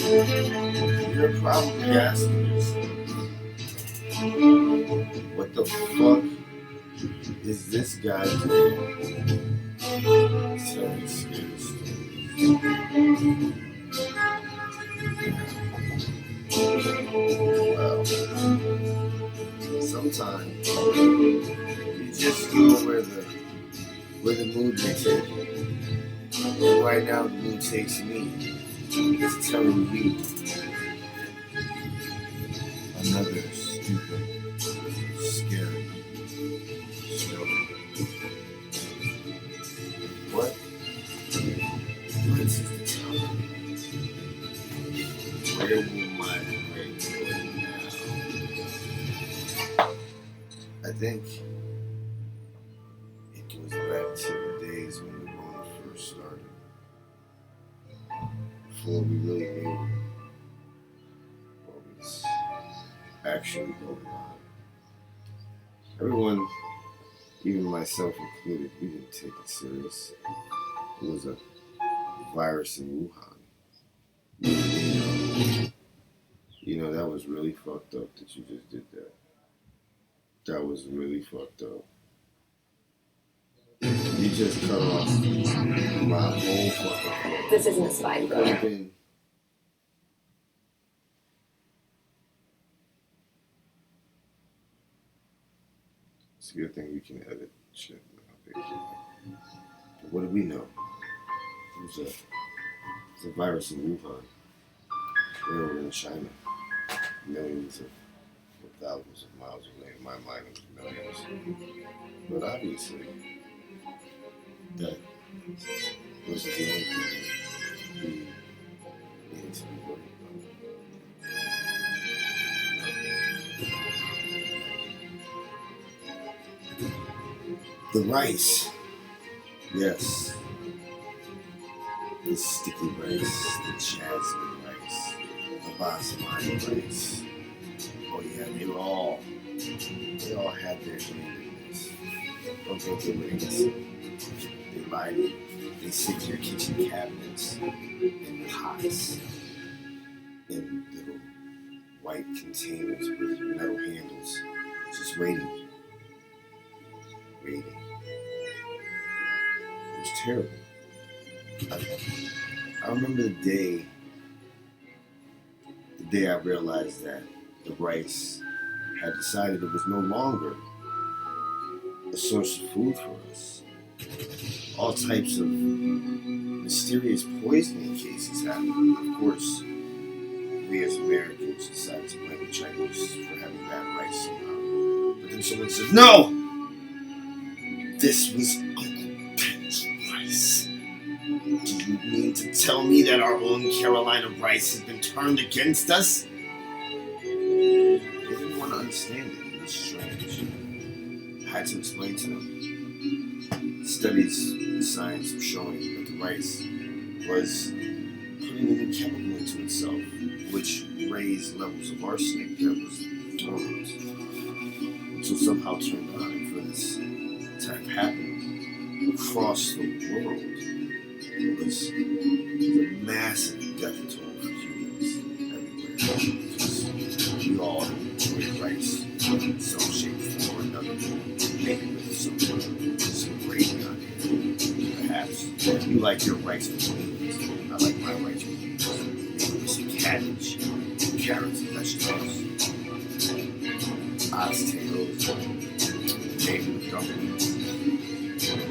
You're probably asking yourself, what the fuck is this guy doing? Telling scary stories. Well, sometimes you just go where the mood may take you. And right now the mood takes me. It's telling you another stupid, scary story. What? What is the time? Where will my brain go now? I think it goes back to the days when the Rona first started. Before we really knew what was actually going on. Everyone, even myself included, we didn't take it serious. It was a virus in Wuhan. That was really fucked up that you just did that. That was really fucked up. You just cut off my whole fucking flow. This isn't a spy It could have been. It's a good thing we can edit shit. But what do we know? It's a virus in Wuhan. We're over in China. Millions of thousands of miles away. In my mind, it was millions. But obviously, that wasn't the only thing we needed to be worried about. The rice. Yes. The sticky rice, the jasmine rice, the basmati rice. Oh yeah, they all had their hand in this. Don't think they were innocent. They lied to you. They sit in your kitchen cabinets in pots, in little white containers with metal handles, just waiting. Waiting. It was terrible. I remember the day I realized that the rice had decided it was no longer a source of food for us. All types of mysterious poisoning cases happened. Of course, we as Americans decided to blame the Chinese for having bad rice somehow. But then someone said, no! This was Uncle Ben's rice. Do you mean to tell me that our own Carolina rice has been turned against us? They didn't want to understand it. It was strange. I had to explain to them. Studies in science were showing that the rice was putting a new chemical into itself, which raised levels of arsenic that was dormant. So somehow turned on, and for this to have happened across the world, it was a massive death toll for humans everywhere. Because we all enjoy rice in some shape, form, or another. Maybe with some gravy on it. Perhaps you like your rice with beans. I like my rice with beans. Maybe with some cabbage, carrots, and vegetables. Oxtails, maybe with dumplings.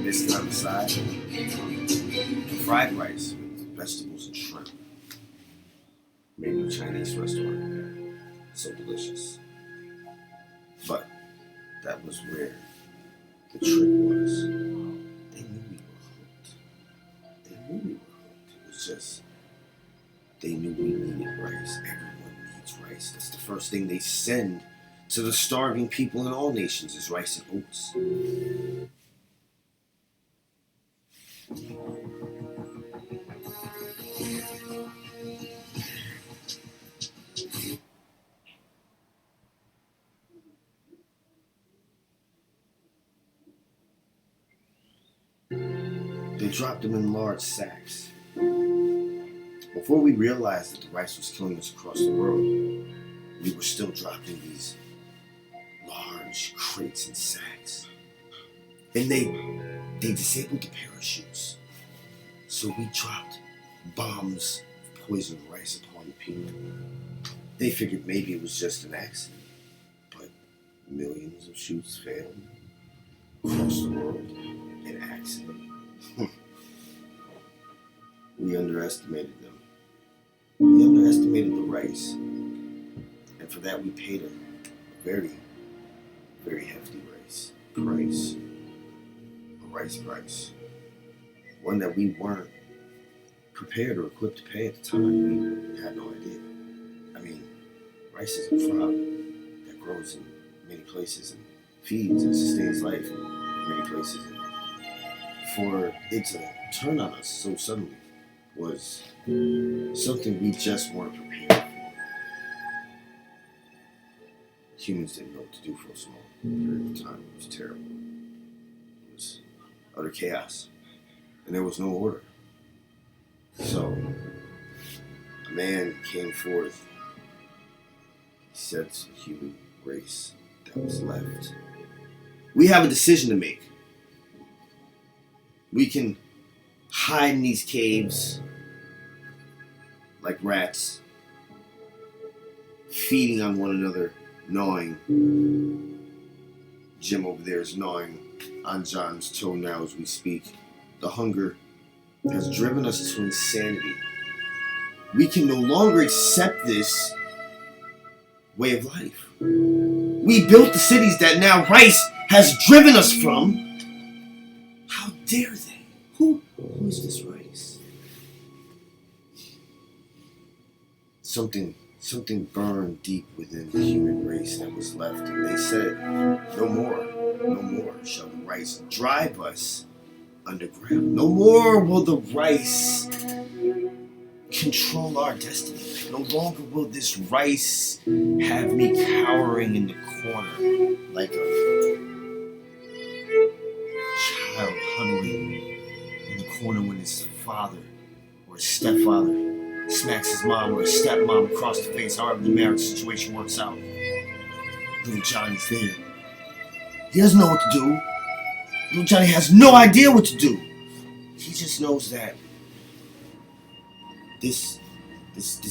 Biscuit on the side. Fried rice with vegetables and shrimp. Made in a Chinese restaurant. So delicious. But that was where the trick was. They knew we were hooked. It was just, they knew we needed rice. Everyone needs rice. That's the first thing they send to the starving people in all nations is rice and oats. They dropped them in large sacks, Before we realized that the rice was killing us across the world, we were still dropping these large crates and sacks. And they disabled the parachutes. So we dropped bombs of poisoned rice upon the people. They figured maybe it was just an accident, but millions of chutes failed across the world. An accident. We underestimated them. We underestimated the rice. And for that we paid a very, very hefty price. A rice price. One that we weren't prepared or equipped to pay at the time. We had no idea. I mean, rice is a crop that grows in many places and feeds and sustains life in many places. And for it to turn on us so suddenly was something we just weren't prepared for. Humans didn't know what to do for a small period of time. It was terrible. It was utter chaos. And there was no order. So, a man came forth. He said to the human race that was left, we have a decision to make. We can hide in these caves like rats, feeding on one another, gnawing. Jim over there is gnawing on John's toe now as we speak. The hunger has driven us to insanity. We can no longer accept this way of life. We built the cities that now rice has driven us from. How dare they? Who is this rice? Something burned deep within the human race that was left, and they said, no more shall the rice drive us underground. No more will the rice control our destiny. No longer will this rice have me cowering in the corner like a child huddling in the corner when his father or his stepfather smacks his mom or his stepmom across the face, however the marriage situation works out. Little Johnny's there. He doesn't know what to do. Little Johnny has no idea what to do. He just knows that this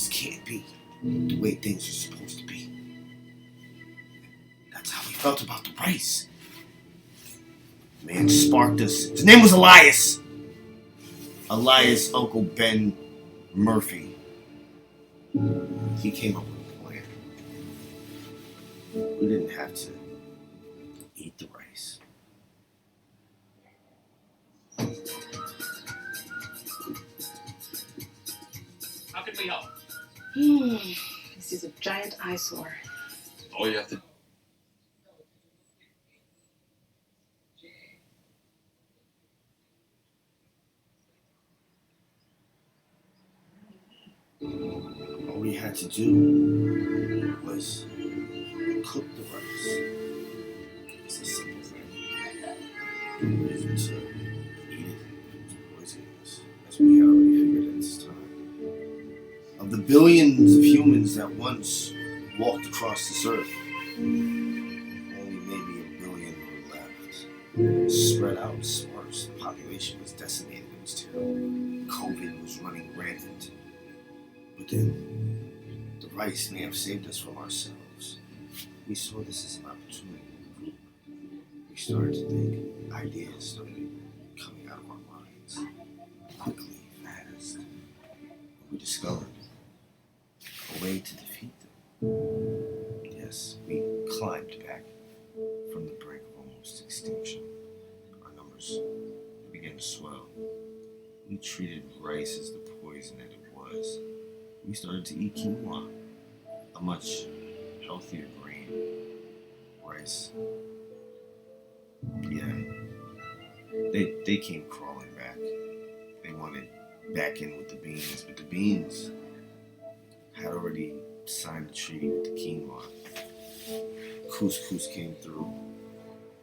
can't be the way things are supposed to be. That's how we felt about the rice. The man sparked us. His name was Elias. Elias Uncle Ben Murphy. He came up with a plan. We didn't have to eat the rice. How can we help? This is a giant eyesore. All you have to... All we had to do was cook the rice. It's a simple thing. No reason to eat it. It was poisonous, as we had already figured at this time. Of the billions of humans that once walked across this earth, only maybe a billion were left. Spread out, sparse. The population was decimated. It was terrible. COVID was running rampant. But then, the rice may have saved us from ourselves. We saw this as an opportunity. We started to think. Ideas started coming out of our minds. Quickly, fast. We discovered a way to defeat them. Yes, we climbed back from the brink of almost extinction. Our numbers began to swell. We treated rice as the poison that it was. We started to eat quinoa, a much healthier grain. Rice. Yeah. They came crawling back. They wanted back in with the beans, but the beans had already signed a treaty with the quinoa. Couscous came through.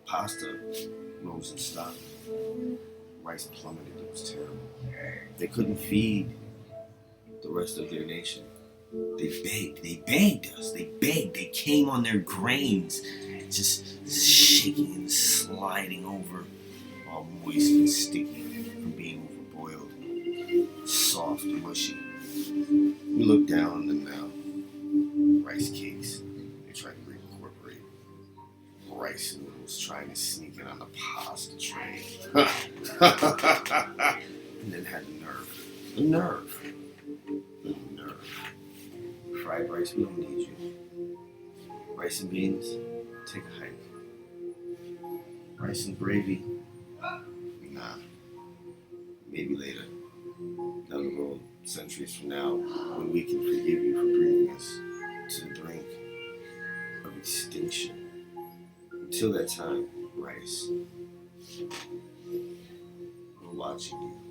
Pasta rose in stock. Rice plummeted. It was terrible. They couldn't feed the rest of their nation. They begged us, they came on their grains, just shaking and sliding over, all moist and sticky from being overboiled, soft and mushy. We looked down on them now. Rice cakes, they tried to reincorporate. Rice noodles trying to sneak in on the pasta tray. And then had the nerve. Fried rice, we don't need you. Rice and beans, take a hike. Rice and gravy, nah. Maybe later, down the road, centuries from now, when we can forgive you for bringing us to the brink of extinction. Until that time, rice, we're watching you.